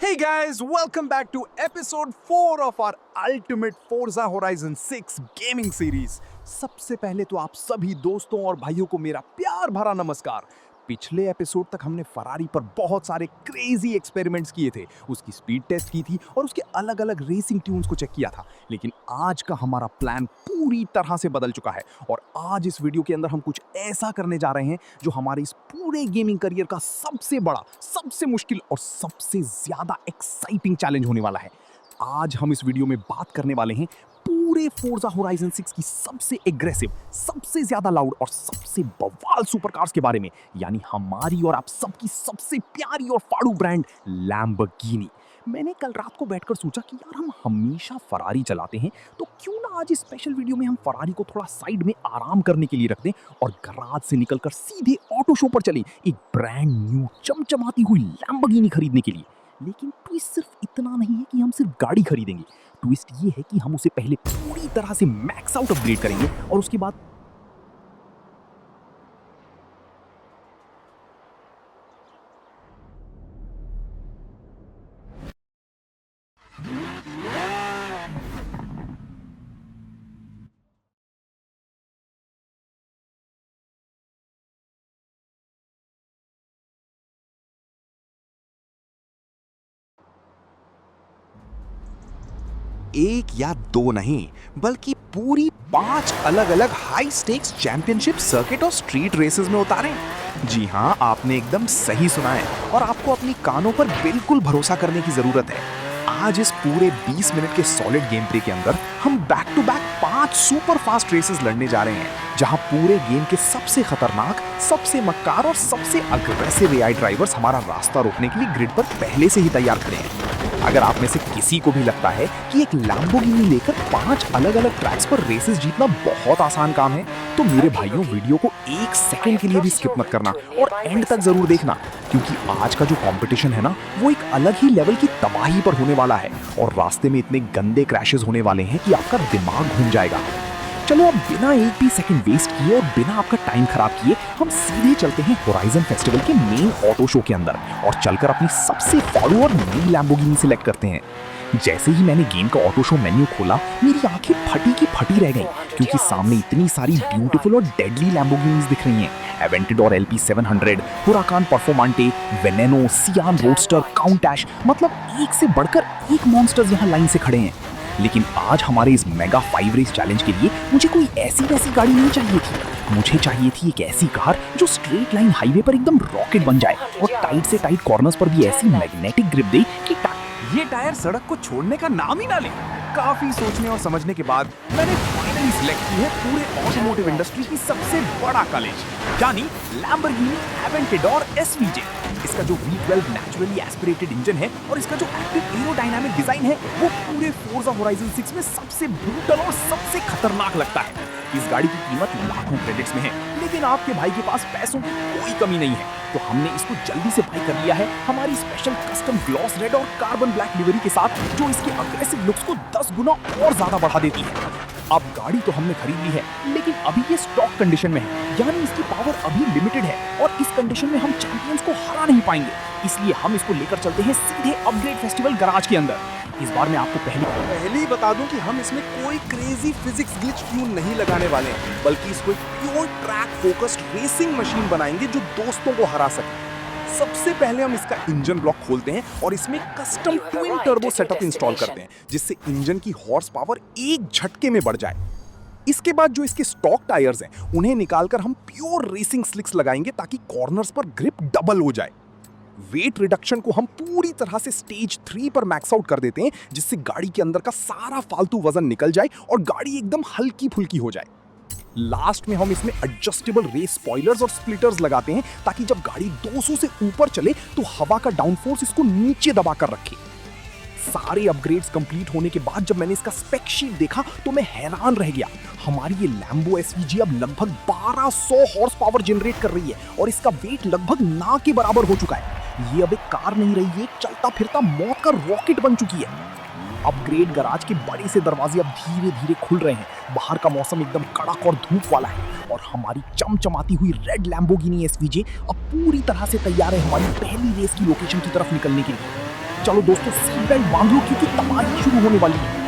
Hey guys, welcome back to episode 4 of our ultimate Forza Horizon 6 gaming series। सबसे पहले तो आप सभी दोस्तों और भाइयों को मेरा प्यार भरा नमस्कार। पिछले एपिसोड तक हमने फरारी पर बहुत सारे क्रेजी एक्सपेरिमेंट्स किए थे, उसकी स्पीड टेस्ट की थी और उसके अलग-अलग रेसिंग ट्यून्स को चेक किया था। लेकिन आज का हमारा प्लान पूरी तरह से बदल चुका है और आज इस वीडियो के अंदर हम कुछ ऐसा करने जा रहे हैं जो हमारे इस पूरे गेमिंग करियर का सबसे बड़ा, सबसे मुश्किल और सबसे ज्यादा एक्साइटिंग चैलेंज होने वाला है। आज हम इस वीडियो में बात करने वाले हैं पूरे फोर्जा होराइजन 6 की सबसे एग्रेसिव, सबसे ज्यादा लाउड और सबसे बवाल सुपरकार्स के बारे में, यानी हमारी और आप सबकी सबसे प्यारी और फाड़ू ब्रांड लैम्बोर्गिनी। मैंने कल रात को बैठकर सोचा कि यार हम हमेशा फरारी चलाते हैं, तो क्यों ना आज इस स्पेशल वीडियो में हम फरारी को थोड़ा साइड में आराम करने के लिए रख दें और गराज से निकलकर सीधे ऑटो शो पर चलें एक ब्रांड न्यू चमचमाती हुई लैम्बोर्गिनी खरीदने के लिए। लेकिन ट्विस्ट सिर्फ इतना नहीं है कि हम सिर्फ गाड़ी खरीदेंगे, ट्विस्ट ये है कि हम उसे पहले पूरी तरह से मैक्स आउट अपग्रेड करेंगे और उसके बाद एक या दो नहीं बल्कि पूरी 5 अलग-अलग हाई स्टेक्स चैंपियनशिप सर्किट और स्ट्रीट रेसेस में उतारें। जी हाँ, आपने एकदम सही सुना है और आपको अपनी कानों पर बिल्कुल भरोसा करने की जरूरत है। आज इस पूरे 20 मिनट के सॉलिड गेम प्ले के अंदर हम back to back 5 super fast races लड़ने जा रहे हैं, जहां पूरे गेम के सबसे खतरनाक, सबसे मक्कार और सबसे अग्रेसिव एआई ड्राइवर्स हमारा रास्ता रोकने के लिए ग्रिड पर पहले से ही तैयार खड़े हैं। अगर आप में से किसी को भी लगता है कि एक लैम्बोर्गिनी लेकर 5 अलग-अलग ट्रैक्स पर रेसेस जीतना बहुत आसान काम है, तो मेरे भाइयों वीडियो को 1 सेकंड के लिए भी स्किप मत करना और एंड तक जरूर देखना, क्योंकि आज का जो कंपटीशन है ना, वो एक अलग ही लेवल की तबाही पर होने वाला है और रास्ते में इतने गंदे क्रैशेस होने वाले हैं कि आपका दिमाग घूम जाएगा। चलो अब बिना एक भी सेकंड वेस्ट किए और बिना आपका टाइम खराब किए हम सीधे चलते हैं होराइजन फेस्टिवल के मेन ऑटो शो के अंदर और चलकर अपनी सबसे फाड़ू और नई लैम्बोर्गिनी सिलेक्ट करते हैं। जैसे ही मैंने गेम का ऑटो शो मेन्यू खोला, मेरी आंखें फटी की फटी रह गईं, क्योंकि सामने इतनी सारी ब्यूटीफुल और डेडली लैम्बोर्गिनीज दिख रही हैं। एवेंटेडोर LP 700, हुराकान परफॉर्मांटे, वेनेनो, सियान रोडस्टर, काउंटैश, मतलब एक से बढ़कर एक मॉन्स्टर्स यहाँ लाइन से खड़े हैं। लेकिन आज हमारे इस मेगा 5 रेस चैलेंज के लिए मुझे कोई ऐसी वैसी गाड़ी नहीं चाहिए थी। मुझे चाहिए थी एक ऐसी कार जो स्ट्रेट लाइन हाईवे पर एकदम रॉकेट बन जाए और टाइट से टाइट कॉर्नर्स पर भी ऐसी मैग्नेटिक ग्रिप दे कि ये टायर सड़क को छोड़ने का नाम ही ना ले। काफी सोचने और समझने के बाद मैंने फाइनली सिलेक्ट की है पूरे ऑटोमोटिव इंडस्ट्री की सबसे बड़ा कॉलेज, यानी लैम्बोर्गिनी एवेंटेडोर SVJ। इसका जो V12 नेचुरली एस्पिरेटेड इंजन है और इसका जो एक्टिव एरोडायनामिक डिजाइन है, वो पूरे फोर्जा होराइजन 6 में सबसे ब्रूटल और सबसे खतरनाक लगता है। इस गाड़ी की कीमत लाखों क्रेडिट्स में है, लेकिन आपके भाई के पास पैसों की कोई कमी नहीं है, तो हमने इसको जल्दी से बाय कर लिया है हमारी स्पेशल कस्टम ग्लॉस रेड और कार्बन ब्लैक लिवरी के साथ, जो इसके अग्रेसिव लुक्स को 10 गुना और ज्यादा बढ़ा देती है। अब गाड़ी तो हमने खरीद ली है, लेकिन अभी ये स्टॉक कंडीशन में है, यानी इसकी पावर अभी लिमिटेड है और इस कंडीशन में हम चैंपियंस को हरा नहीं पाएंगे। इसलिए हम इसको लेकर चलते हैं सीधे अपग्रेड फेस्टिवल गराज के अंदर। इस बार मैं आपको पहले ही बता दूं कि हम इसमें कोई क्रेजी फिजिक्स ग्लिच ट्यून नहीं लगाने वाले हैं, बल्कि इसको एक pure track focused racing machine बनाएंगे जो दोस्तों को हरा सके। सबसे पहले हम इसका इंजन ब्लॉक खोलते हैं और इसमें custom twin turbo setup install करते हैं, जिससे इंजन की हॉर्स पावर एक झटके में बढ़ जाए। इसके बाद जो इसके स्टॉक टायर्स हैं, उन्हें निकालकर हम प्योर रेसिंग स्लिक्स लगाएंगे ताकि कॉर्नर्स पर ग्रिप डबल हो जाए। वेट रिडक्शन को हम पूरी तरह से स्टेज 3 पर मैक्स आउट कर देते हैं, जिससे गाड़ी के अंदर का सारा फालतू वजन निकल जाए और गाड़ी एकदम हल्की फुल्की हो जाए। लास्ट में हम इसमें एडजस्टेबल रेस स्पॉयलर्स और स्प्लिटर्स लगाते हैं, ताकि जब गाड़ी 200 से ऊपर चले तो हवा का डाउनफोर्स इसको नीचे दबा कर रखे। सारे अपग्रेड्स कंप्लीट होने के बाद जब मैंने इसका स्पेक शीट देखा तो मैं हैरान रह गया। हमारी ये लैम्बो SVJ अब लगभग 1200 हॉर्स पावर जनरेट कर रही है और इसका वेट लगभग ना के बराबर हो चुका है। ये अब एक कार नहीं रही, ये एक चलता फिरता मौत का रॉकेट बन चुकी है। अपग्रेड गराज के बड़े से दरवाजे अब धीरे धीरे खुल रहे हैं। बाहर का मौसम एकदम कड़क और धूप वाला है और हमारी चमचमाती हुई रेड लैम्बोर्गिनी SVJ अब पूरी तरह से तैयार है हमारी पहली रेस की लोकेशन की तरफ निकलने के लिए। चलो दोस्तों सीट बेल्ट बांध लो क्योंकि तबाही शुरू होने वाली है।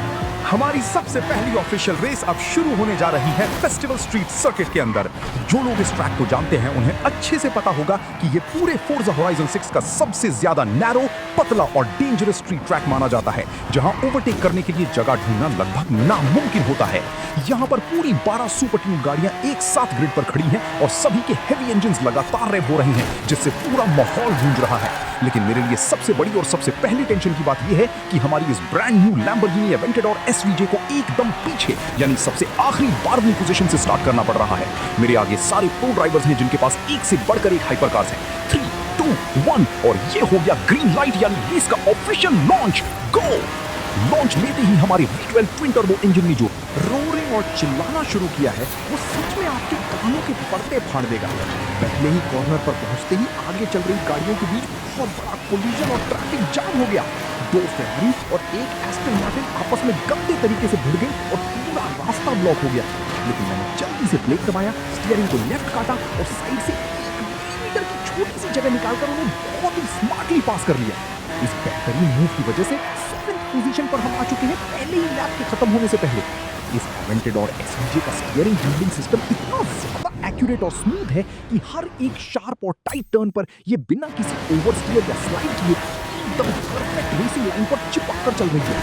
हमारी सबसे पहली ऑफिशियल रेस अब शुरू होने जा रही है फेस्टिवल स्ट्रीट सर्किट के अंदर। जो लोग इस ट्रैक को जानते हैं उन्हें अच्छे से पता होगा कि ये पूरे फोर्जा होराइजन 6 का सबसे ज्यादा नैरो, पतला और डेंजरस स्ट्रीट ट्रैक माना जाता है, जहां ओवरटेक करने के लिए जगह ढूंढना लगभग नामुमकिन होता है। यहाँ पर पूरी 12 सुपर ट्यून गाड़ियां एक साथ ग्रिड पर खड़ी हैं और सभी के हेवी इंजन लगातार रेव हो रही हैं, जिससे पूरा माहौल गूंज रहा है। लेकिन मेरे लिए सबसे बड़ी और सबसे पहली टेंशन की बात यह है कि हमारी इस brand new Lamborghini Aventador SVJ को एकदम पीछे यानी सबसे आखिरी 12वीं पोजीशन से स्टार्ट करना पड़ रहा है। मेरे आगे सारे प्रो ड्राइवर्स हैं जिनके पास एक से बढ़कर एक हाइपर कार्स हैं। 3, 2, 1 और ये हो गया ग्रीन लाइट यानी रेस का ऑफिशियल लॉन्च। गो! लॉन्च लेते ही हमारे V12 ट्विन टर्बो इंजन ने जो रोरिंग और चिल्लाना शुरू किया है वो सच में आपके कानों के पर्दे फाड़ देगा। पहले ही कॉर्नर पर पहुंचते ही आगे चल रही गाड़ियों के बीच बहुत बड़ा कोलिजन और ट्रैफिक जाम हो गया। 2 फेरारी और एक एस्टन मार्टिन आपस में गंदे तरीके से भिड़ गई और पूरा रास्ता ब्लॉक हो गया। लेकिन मैंने जल्दी से ब्रेक दबाया, स्टीयरिंग को लेफ्ट काटा और साइड से 1 मिलीमीटर की छोटी सी जगह निकालकर उन्हें बहुत ही स्मार्टली पास कर लिया। इस बेहतरीन मूव की वजह से 7th पोजीशन पर हम आ चुके हैं पहले ही लैप के खत्म होने से पहले। इस एवेंटेडोर एसवीजे का स्टीयरिंग हैंडलिंग सिस्टम इतना ज्यादा एक्यूरेट और स्मूथ है कि हर एक शार्प और टाइट टर्न पर ये बिना किसी ओवरस्टीयर या स्लाइड किए एकदम परफेक्ट रेसिंग लाइन पर चिपक कर चल रही है।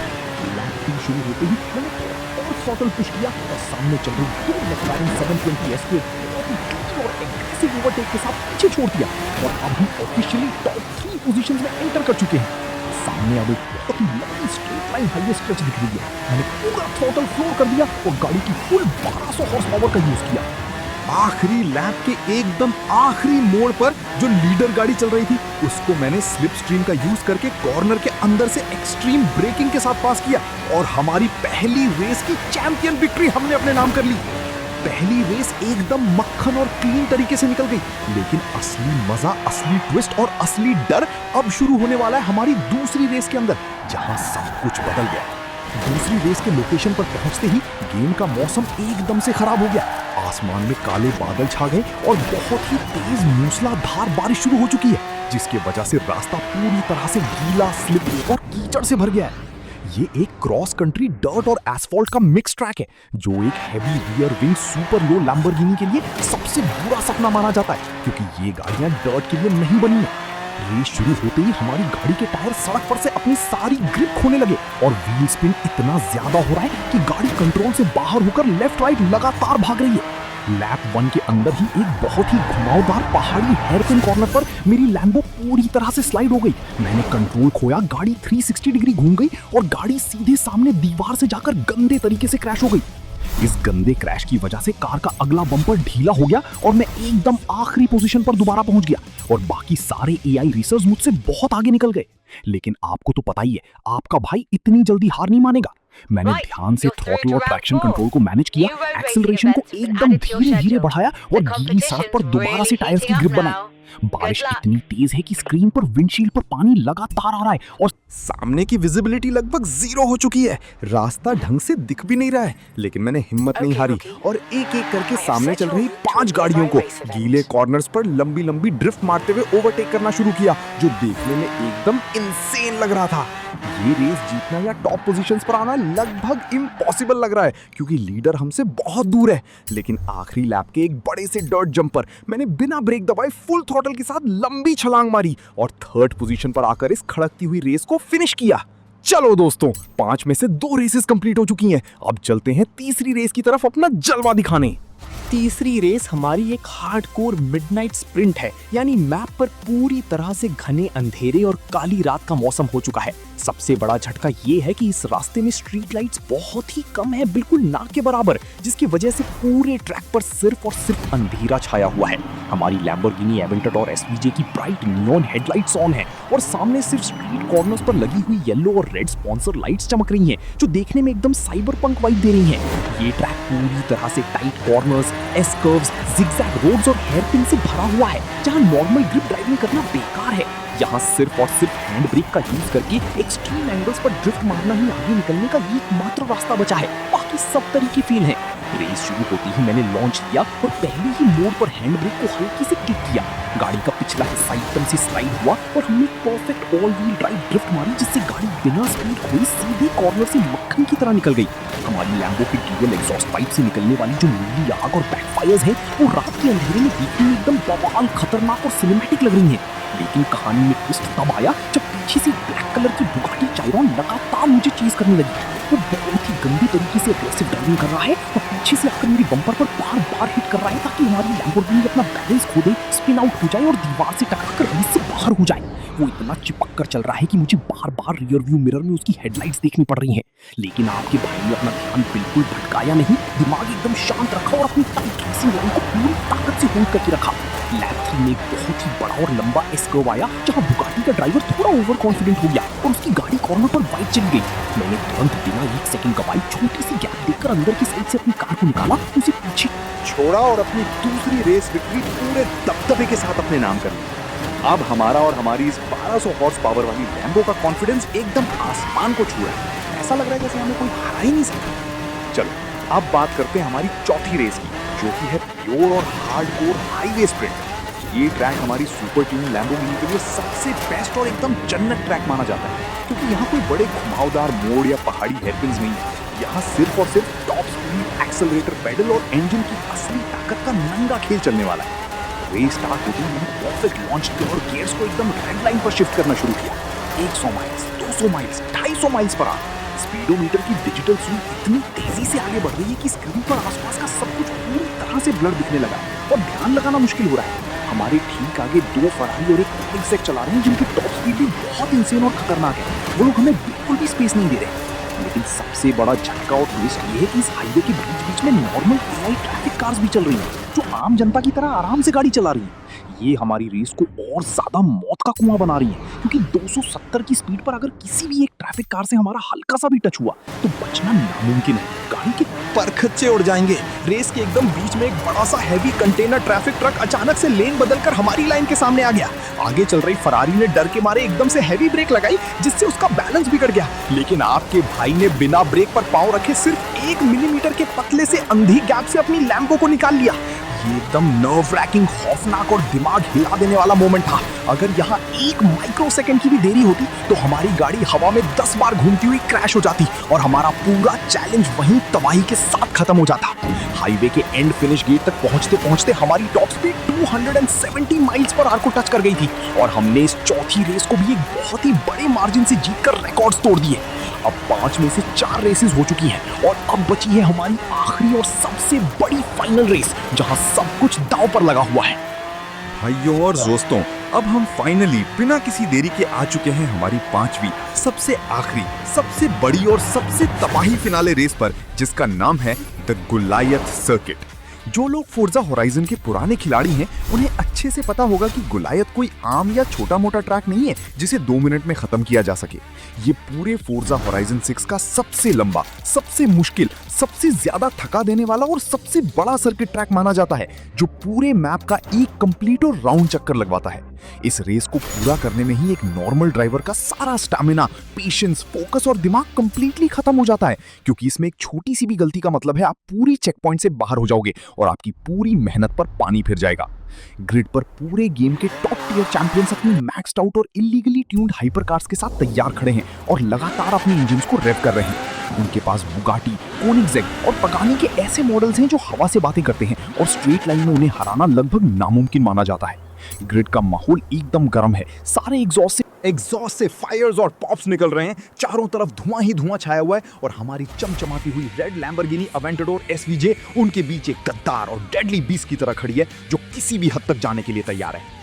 लैप 2 शुरू होते ही मैंने और थ्रॉटल पुश किया और सामने चल रही 2 मैक्लारेन 720S को बहुत ही क्लीन और एग्रेसिव ओवरटेक के साथ पीछे छोड़ दिया और अब हम ऑफिशियली टॉप 3 पोजीशंस में एंटर कर चुके हैं। सामने अब एक बहुत ही लंबी स्ट्रेट लाइन हाईवे स्ट्रेच दिख रही है। मैंने पूरा थ्रॉटल फ्लोर कर दिया और गाड़ी की फुल 1200 हॉर्स पावर का यूज किया। आखिरी लैप के एकदम आखिरी मोड़ पर जो लीडर गाड़ी चल रही थी उसको मैंने स्लिप स्ट्रीम का यूज करके कॉर्नर के अंदर से एक्सट्रीम ब्रेकिंग के साथ पास किया और हमारी पहली रेस की चैंपियन विक्ट्री हमने अपने नाम कर ली। पहली रेस एकदम मक्खन और क्लीन तरीके से निकल गई, लेकिन असली मजा, असली ट्विस्ट और असली डर अब शुरू होने वाला है हमारी दूसरी रेस के अंदर, जहां सब कुछ बदल गया। दूसरी रेस के लोकेशन पर पहुंचते ही गेम का मौसम एकदम से खराब हो गया। आसमान में काले बादल छा गए और बहुत ही तेज मूसलाधार बारिश शुरू हो चुकी है, जिसकी वजह से रास्ता पूरी तरह से गीला, स्लिपरी और कीचड़ से भर गया है। ये एक क्रॉस कंट्री डर्ट और एसफॉल्ट का मिक्स ट्रैक है, जो एक हैवी रियर विंग सुपर लो लैम्बोर्गिनी के लिए सबसे बुरा सपना माना जाता है, क्योंकि ये गाड़ियां डर्ट के लिए नहीं बनी है। रेस शुरू होते ही हमारी गाड़ी के टायर सड़क पर से अपनी सारी ग्रिप खोने लगे और व्हील स्पिन इतना ज्यादा हो रहा है कि गाड़ी कंट्रोल से बाहर होकर लेफ्ट राइट लगातार भाग रही है। लैप 1 के अंदर ही एक बहुत ही घुमावदार पहाड़ी हेयरपिन कॉर्नर पर मेरी लैम्बो पूरी तरह से स्लाइड हो गई। मैंने कंट्रोल खोया, गाड़ी 360 डिग्री घूम गई और गाड़ी सीधे सामने दीवार से जाकर गंदे तरीके से क्रैश हो गई। इस गंदे क्रैश की वजह से कार का अगला बम्पर ढीला हो गया और मैं एकदम आखिरी पोजीशन पर दोबारा पहुंच गया और बाकी सारे एआई रेसर्स मुझसे बहुत आगे निकल गए। लेकिन आपको तो पता ही है, आपका भाई इतनी जल्दी हार नहीं मानेगा। मैंने ध्यान से थ्रॉटल और ट्रैक्शन कंट्रोल को मैनेज किया, एक्सेलरेशन को एकदम धीरे धीरे बढ़ाया और गीली सड़क पर दोबारा से टायर्स की ग्रिप बनाई। बारिश इतनी तेज है कि स्क्रीन पर विंडशील्ड पर पानी लगातार आ रहा है और सामने की विजिबिलिटी लगभग 0 हो चुकी है। रास्ता ढंग से दिख भी नहीं रहा है, लेकिन मैंने हिम्मत नहीं हारी और एक एक करके सामने चल रही 5 गाड़ियों को गीले कॉर्नर्स पर लंबी लंबी ड्रिफ्ट मारते हुए ओवरटेक करना शुरू किया, जो देखने में एकदम इंसेन लग रहा था। ये रेस जीतना या टॉप पोजीशंस पर आना लगभग इम्पॉसिबल लग रहा है, क्योंकि लीडर हमसे बहुत दूर है। लेकिन आखिरी लैप के एक बड़े से डर्ट जंप पर मैंने बिना ब्रेक दबाए फुल थ्रॉटल के साथ लंबी छलांग मारी और 3rd पोजीशन पर आकर इस खड़कती हुई रेस को फिनिश किया। चलो दोस्तों, 5 में से 2 रेसेस कंप्लीट हो चुकी हैं। अब चलते हैं तीसरी रेस की तरफ अपना जलवा दिखाने। तीसरी रेस हमारी एक हार्डकोर मिडनाइट स्प्रिंट है, यानी मैप पर पूरी तरह से घने अंधेरे और काली रात का मौसम हो चुका है। सबसे बड़ा झटका ये है कि इस रास्ते में स्ट्रीट लाइट्स बहुत ही कम है, बिल्कुल ना के बराबर, जिसकी वजह से पूरे ट्रैक पर सिर्फ और सिर्फ अंधेरा छाया हुआ है। हमारी लैम्बोर्गिनी एवेंटेडोर एसवीजे की ब्राइट नियॉन हेडलाइट्स ऑन है और सामने सिर्फ स्ट्रीट कॉर्नर्स पर लगी हुई येलो और रेड स्पॉन्सर लाइट्स चमक रही हैं, जो देखने में एकदम साइबरपंक वाइब दे रही हैं। ये ट्रैक पूरी तरह से tight corners, S curves, zigzag roads और हेयरपिन से भरा हुआ है, जहां नॉर्मल ग्रिप ड्राइविंग करना बेकार है। यहाँ सिर्फ और सिर्फ हैंड ब्रेक का यूज करके एक्सट्रीम एंगल्स पर ड्रिफ्ट मारना ही आगे निकलने का एकमात्र रास्ता बचा है, बाकी सब तरीके फेल हैं। रेस शुरू होते ही मैंने लॉन्च लिया और पहले ही मोड पर हैंड ब्रेक को हल्के से क्लिक किया। गाड़ी का पिछला हिस्सा एकदम से स्लाइड हुआ और हमने perfect all wheel drive drift मारी, जिससे गाड़ी बिना स्पीड खोए सीधे कॉर्नर से मक्खन की तरह निकल गई। हमारी लैम्बो की ड्यूअल एग्जॉस्ट पाइप से निकलने वाली जो नीली आग और बैकफायर्स है, वो रात के अंधेरे में देखने में एकदम बवाल, खतरनाक और सिनेमैटिक लग रही है। लेकिन कहानी में ट्विस्ट तब आया जब पीछे से ब्लैक कलर की बुगाटी चाइरॉन लगातार मुझे चेज करने लगी। वो बहुत ही गंदी तरीके से अग्रेसिव ड्राइविंग कर रहा है और पीछे से आकर मेरी बम्पर पर बार बार हिट कर रहा है, ताकि हमारी लैम्बोर्गिनी अपना बैलेंस खो दे, स्पिन आउट हो जाए और दीवार से टकराकर रेस से बाहर हो जाए। वो इतना चिपक कर चल रहा है कि मुझे बार बार रियर व्यू मिरर में उसकी हेडलाइट्स देखनी पड़ रही हैं। लेकिन आपके भाई ने अपना ध्यान बिल्कुल भटकाया नहीं, दिमाग एकदम शांत रखा और अपनी टाइट रेसिंग लाइन को पूरी ताकत से होल्ड करके रखा। लैप 3 में एक बहुत ही बड़ा और लंबा एस कर्व आया, जहां बुगाटी का ड्राइवर थोड़ा ओवर कॉन्फिडेंट हो गया और उसकी गाड़ी कॉर्नर पर वाइड चली गई। मैंने तुरंत बिना 1 सेकंड गवाए छोटी सी गैप देखकर अंदर की साइड से अपनी कार को निकाला, उसे पीछे छोड़ा और अपनी दूसरी रेस विक्ट्री पूरे दबदबे के साथ अपने नाम कर ली। अब हमारा और हमारी इस 1200 हॉर्स पावर वाली लैम्बो का कॉन्फिडेंस एकदम आसमान को छू रहा है। ऐसा लग रहा है जैसे हमें कोई हरा ही नहीं सकता। चलो अब बात करते हैं हमारी चौथी रेस की, जो कि है प्योर और हार्डकोर हाईवे स्प्रिंट। ये ट्रैक हमारी सुपर ट्यून लैम्बोर्गिनी के लिए सबसे बेस्ट और एकदम जन्नत ट्रैक माना जाता है, क्योंकि यहाँ कोई बड़े घुमावदार मोड़ या पहाड़ी हेयरपिन्स नहीं है। यहाँ सिर्फ और सिर्फ टॉप स्पीड, एक्सेलरेटर पेडल और इंजन की असली ताकत का नंगा खेल चलने वाला है। रेस स्टार्ट होते ही मैंने परफेक्ट लॉन्च किया और गियर्स को एकदम रेड लाइन पर शिफ्ट करना शुरू किया। 100 miles, 200 miles, 250 miles per hour. Speedometer की डिजिटल स्विंग इतनी तेजी से आगे बढ़ रही है कि स्क्रीन पर आसपास का सब कुछ पूरी तरह से ब्लर दिखने लगा और ध्यान लगाना मुश्किल हो रहा है। हमारे ठीक आगे 2 फरारी और एक कोनिग्सेग चला रहे हैं, जिनकी टॉप स्पीड भी बहुत इंसेन और खतरनाक है। वो लोग हमें बिल्कुल भी स्पेस नहीं दे रहे। लेकिन सबसे बड़ा झटका और ट्विस्ट ये है कि इस हाईवे के बीच बीच में नॉर्मल एआई ट्रैफिक कार्स भी चल रही हैं, जो आम जनता की तरह आराम से गाड़ी चला रही है। ये हमारी रेस को और ज्यादा मौत का कुआं बना रही है, क्योंकि 270 की स्पीड पर अगर किसी भी एक ट्रैफिक कार से हमारा हल्का सा भी टच हुआ तो बचना नामुमकिन है। गाड़ी के परखच्चे उड़ जाएंगे। रेस के एकदम बीच में एक बड़ा सा हैवी कंटेनर ट्रैफिक ट्रक अचानक से लेन बदलकर हमारी लाइन के सामने आ गया। आगे चल रही फरारी ने डर के मारे एकदम से हैवी ब्रेक लगाई, जिससे उसका बैलेंस बिगड़ गया। लेकिन आपके भाई ने बिना ब्रेक पर पांव रखे सिर्फ 1 मिलीमीटर के पतले से अंधी गैप से अपनी लैम्बो को निकाल लिया। ये एकदम नर्व रैकिंग, खौफनाक और दिमाग हिला देने वाला मोमेंट था। अगर यहाँ 1 माइक्रो सेकंड की भी देरी होती तो हमारी गाड़ी हवा में 10 बार घूमती हुई क्रैश हो जाती और हमारा पूरा चैलेंज वहीं तबाही के साथ खत्म हो जाता। हाईवे के एंड फिनिश गेट तक पहुंचते पहुंचते हमारी top speed 270 miles per hour को टच कर गई थी और हमने इस चौथी रेस को भी एक बहुत ही बड़े मार्जिन से जीतकर रिकॉर्ड्स तोड़ दिए। अब 5 में से 4 रेसेस हो चुकी हैं और अब बची है हमारी आखिरी और सबसे बड़ी फाइनल रेस, जहां सब कुछ दांव पर लगा हुआ है। भाइयों और दोस्तों, अब हम फाइनली बिना किसी देरी के आ चुके हैं हमारी 5वीं, सबसे आखिरी, सबसे बड़ी और सबसे तबाही फिनाले रेस पर, जिसका नाम है द गोलायथ सर्किट। जो लोग फोर्जा होराइजन के पुराने खिलाड़ी हैं, उन्हें अच्छे से पता होगा कि गोलायथ कोई आम या छोटा मोटा ट्रैक नहीं है जिसे 2 मिनट में खत्म किया जा सके। ये पूरे फोर्जा होराइजन 6 का सबसे लंबा, सबसे मुश्किल, सबसे ज्यादा थका देने वाला और सबसे बड़ा सर्किट ट्रैक माना जाता है, जो पूरे मैप का एक कंप्लीट और राउंड चक्कर लगवाता है। इस रेस को पूरा करने में ही एक नॉर्मल ड्राइवर का सारा स्टैमिना, पेशेंस, फोकस और दिमाग कंप्लीटली खत्म हो जाता है, क्योंकि इसमें एक छोटी सी भी गलती का मतलब है आप पूरी चेक पॉइंट से बाहर हो जाओगे और आपकी पूरी मेहनत पर पानी फिर जाएगा। ग्रिड पर पूरे गेम के टॉप टियर चैंपियंस अपनी मैक्स्ड आउट और इलीगली ट्यून्ड हाइपर कार्स के साथ तैयार खड़े हैं और लगातार अपने इंजन्स को रेव कर रहे हैं। उनके पास बुगाटी, कोनिग्सेग और पगानी के ऐसे मॉडल्स हैं जो हवा से बातें करते हैं और स्ट्रेट लाइन में उन्हें हराना लगभग नामुमकिन माना जाता है। ग्रिड का माहौल एकदम गर्म है। सारे एग्जॉस्ट से फायर्स और पॉप्स निकल रहे हैं। चारों तरफ धुआं ही धुआं छाया हुआ है और हमारी चमचमाती हुई रेड लैम्बोर्गिनी अवेंटडोर एसवीजे उनके बीच एक गद्दार और डेडली बीस्ट की तरह खड़ी है, जो किसी भी हद तक जाने के लिए तैयार है।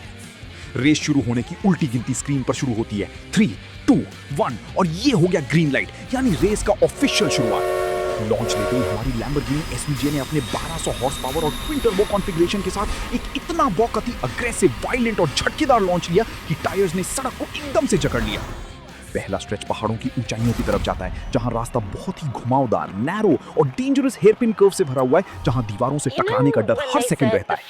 रेस शुरू होने की उल्टी गिनती स्क्रीन पर शुरू होती है। 3, 2, 1 और ये हो गया ग्रीन लाइट, यानी रेस का ऑफिशियल शुरुआत। लॉन्च लेते ही हमारी लैम्बोर्गिनी एसवीजे ने अपने 1200 हॉर्स पावर और ट्विन टर्बो कॉन्फ़िगरेशन के साथ एक इतना बौखलाती, अग्रेसिव, वायलेंट और झटकेदार लॉन्च लिया कि टायर्स ने सड़क को एकदम से जकड़ लिया। पहला स्ट्रेच पहाड़ों की ऊंचाइयों की तरफ जाता है, जहां रास्ता बहुत ही घुमावदार, नैरो और डेंजरस हेयरपिन कर्व से भरा हुआ है, जहां दीवारों से टकराने का डर हर सेकंड रहता है।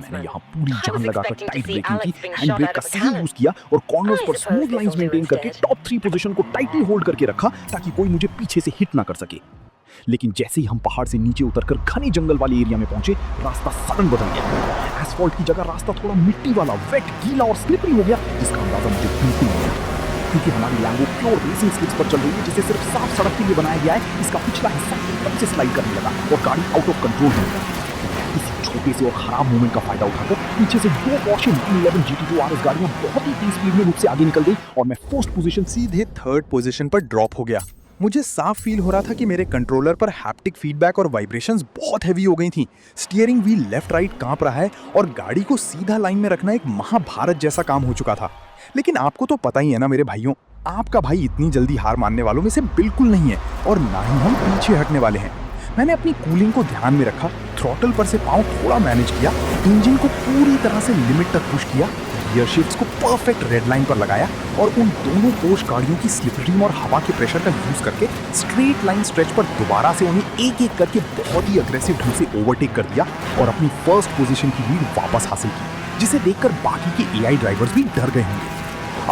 मैंने यहाँ पूरी जान लगाकर टाइट ब्रेकिंग की, हैंड ब्रेक का सही यूज किया और कॉर्नर्स पर स्मूथ लाइंस मेंटेन करके टॉप 3 पोजीशन को टाइटली होल्ड करके रखा ताकि कोई मुझे पीछे से हिट ना कर सके। लेकिन जैसे ही हम पहाड़ से नीचे उतरकर घने जंगल वाले एरिया में पहुंचे, रास्ता सडन बदल गया। एसफॉल्ट की जगह रास्ता थोड़ा मिट्टी वाला, वेट, गीला और स्लिपरी हो गया, जिसका अंदाजा मुझे बिल्कुल नहीं था। क्योंकि हमारी लैम्बो प्योर रेसिंग स्किड्स पर चल रही है, जिसे सिर्फ साफ सड़क के लिए बनाया गया है। इसका पिछला हिस्सा एकदम से स्लाइड करने लगा और गाड़ी आउट ऑफ कंट्रोल हो गई। इस छोटे से और खराब मूवमेंट का फायदा उठाकर पीछे से 2 Porsche 911 GT2 RS गाड़ियां बहुत ही तेज स्पीड में मुझसे आगे निकल गई और मैं फर्स्ट पोजीशन सीधे थर्ड पोजीशन पर ड्रॉप हो गया। मुझे साफ फील हो रहा था कि मेरे कंट्रोलर पर हैप्टिक फीडबैक और वाइब्रेशंस बहुत हैवी हो गई थी। स्टीयरिंग व्हील लेफ्ट राइट कांप रहा है और गाड़ी को सीधा लाइन में रखना एक महाभारत जैसा काम हो चुका था। लेकिन आपको तो पता ही है ना मेरे भाइयों, आपका भाई इतनी जल्दी हार मानने वालों में से बिल्कुल नहीं है और ना ही हम पीछे हटने वाले हैं। मैंने अपनी कूलिंग को ध्यान में रखा, थ्रॉटल पर से पाँव थोड़ा मैनेज किया, इंजन को पूरी तरह से लिमिट तक पुश किया, गियर शिफ्ट्स को परफेक्ट रेड लाइन पर लगाया और उन दोनों पोर्श गाड़ियों की स्लिप रिम और हवा के प्रेशर का यूज करके स्ट्रेट लाइन स्ट्रेच पर दोबारा से उन्हें एक एक करके बहुत ही अग्रेसिव ढंग से ओवरटेक कर दिया और अपनी फर्स्ट पोजीशन की लीड वापस हासिल की, जिसे देखकर बाकी के एआई ड्राइवर्स भी डर गए होंगे।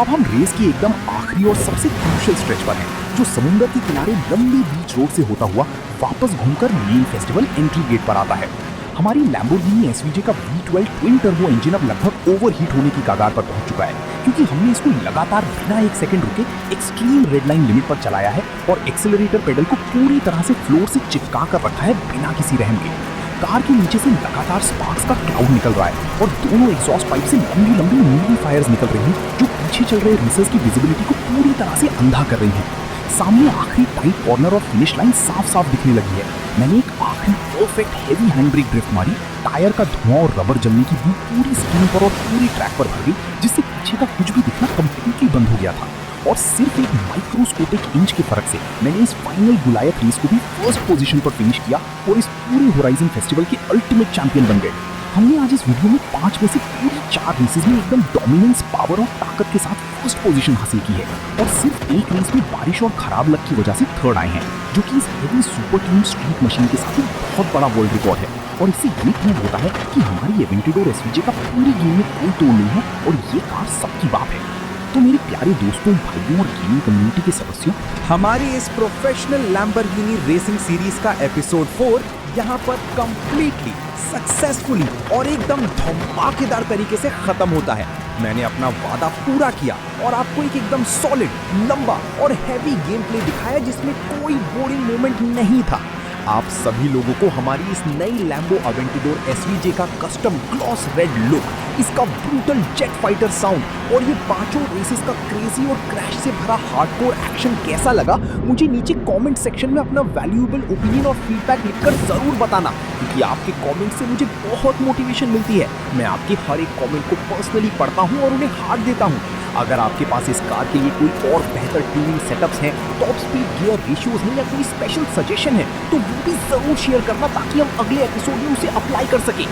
अब हम रेस की एकदम आखिरी और सबसे क्रूशियल स्ट्रेच पर हैं, जो समुद्र के किनारे लंबी बीच रोड से होता हुआ वापस घूमकर मेन फेस्टिवल एंट्री गेट पर आता है। हमारी लैम्बोर्गिनी एसवीजे का V12 ट्विन टर्बो इंजन अब लगभग ओवरहीट होने की कगार पर पहुंच चुका है, क्योंकि हमने इसको लगातार बिना एक सेकंड रुके एक्सट्रीम रेड लाइन लिमिट पर चलाया है और एक्सेलरेटर पेडल को पूरी तरह से फ्लोर से चिपका कर रखा है बिना किसी रहम के। कार के नीचे से लगातार स्पार्क्स का क्लाउड निकल रहा है और दोनों एग्जॉस्ट पाइप से लंबी लंबी नीली फायर्स निकल रही हैं, जो पीछे चल रहे रेसर्स की विजिबिलिटी को पूरी तरह से अंधा कर रही हैं। सामने आखिरी टाइट कॉर्नर और फिनिश लाइन साफ साफ दिखने लगी है। मैंने एक आखिरी perfect heavy hand brake drift मारी, टायर का धुआं और रबर जलने की बू पूरी स्क्रीन पर और पूरी ट्रैक पर भर गई, जिससे पीछे का कुछ भी दिखना कंप्लीटली बंद हो गया था। और सिर्फ एक माइक्रोस्कोपिक इंच के फर्क से मैंने इस फाइनल गुलायत रेस को भी फर्स्ट पोजीशन पर फिनिश किया और इस पूरे होराइजन फेस्टिवल के अल्टीमेट चैंपियन बन गए। हमने आज इस वीडियो में 5 में से पूरी 4 रेसेस में एकदम डोमिनेंस, पावर और ताकत के साथ फर्स्ट पोजीशन हासिल की है और सिर्फ एक रेस में बारिश और खराब लक की वजह से थर्ड आए हैं, जो कि इस heavy super team street machine के साथ एक बहुत बड़ा वर्ल्ड रिकॉर्ड है। और इससे ये प्रूव होता है कि हमारी एवेंटिडोर एसवीजे का पूरी गेम में कोई तोड़ नहीं है और ये कार सबकी बाप है। तो मेरे प्यारे दोस्तों, भाइयों और गेमिंग कम्युनिटी के सदस्यों, हमारी इस प्रोफेशनल लैम्बोर्गिनी रेसिंग सीरीज का एपिसोड 4 यहाँ पर कंप्लीटली सक्सेसफुली और एकदम धमाकेदार तरीके से खत्म होता है। मैंने अपना वादा पूरा किया और आपको एक एकदम सॉलिड, लंबा और हैवी गेम प्ले दिखाया जिसमें कोई बोरिंग मोमेंट नहीं था। आप सभी लोगों को हमारी इस नई लैम्बो अवेंटिडोर एसवीजे का कस्टम ग्लॉस रेड लुक, इसका ब्रूटल जेट फाइटर साउंड और ये पांचों रेसेस का क्रेजी और क्रैश से भरा हार्डकोर एक्शन कैसा लगा, मुझे नीचे कमेंट सेक्शन में अपना वैल्यूएबल ओपिनियन और फीडबैक लिखकर जरूर बताना, क्योंकि आपके कमेंट से मुझे बहुत मोटिवेशन मिलती है। मैं आपके हर एक कमेंट को पर्सनली पढ़ता हूँ और उन्हें हार्ट देता हूँ। अगर आपके पास इस कार के लिए कोई और बेहतर ट्यूनिंग सेटअप्स हैं, टॉप स्पीड गियर रेशियोज हैं या कोई स्पेशल सजेशन है, तो वो भी जरूर शेयर करना ताकि हम अगले एपिसोड में उसे अप्लाई कर सकें।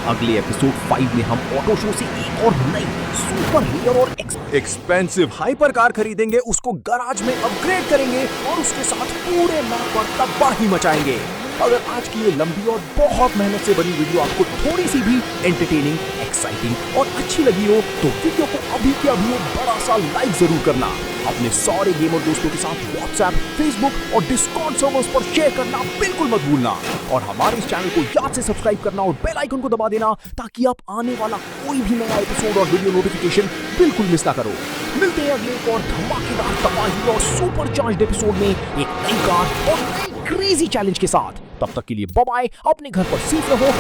अगले एपिसोड 5 में हम ऑटो शो से एक और नई सुपर रेयर और एक्सपेंसिव हाइपर कार खरीदेंगे, उसको गैराज में अपग्रेड करेंगे और उसके साथ पूरे मैप पर तबाही मचाएंगे। अगर आज की ये लंबी और बहुत मेहनत से बनी वीडियो आपको थोड़ी सी भी एंटरटेनिंग, एक्साइटिंग और अच्छी लगी हो, तो वीडियो को अभी के अभी एक बड़ा सा लाइक जरूर करना। अपने सारे गेमर दोस्तों के साथ व्हाट्सएप, फेसबुक और डिस्कॉर्ड सर्वर्स पर शेयर करना बिल्कुल मत भूलना और हमारे इस चैनल को याद से सब्सक्राइब करना और बेल आइकन को दबा देना, ताकि आप आने वाला कोई भी नया एपिसोड और वीडियो नोटिफिकेशन बिल्कुल मिस ना करो। मिलते हैं अगले एक और धमाकेदार, तबाही और सुपर चार्ज्ड एपिसोड में एक नई कार और नई क्रेजी चैलेंज के साथ। तब तक के लिए बाय बाय। अपने घर पर सेफ रहो,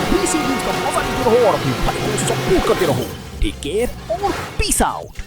का मजा लेते रहो और अपने भाई को सपोर्ट करते रहो। टेक केयर और पीस आउट।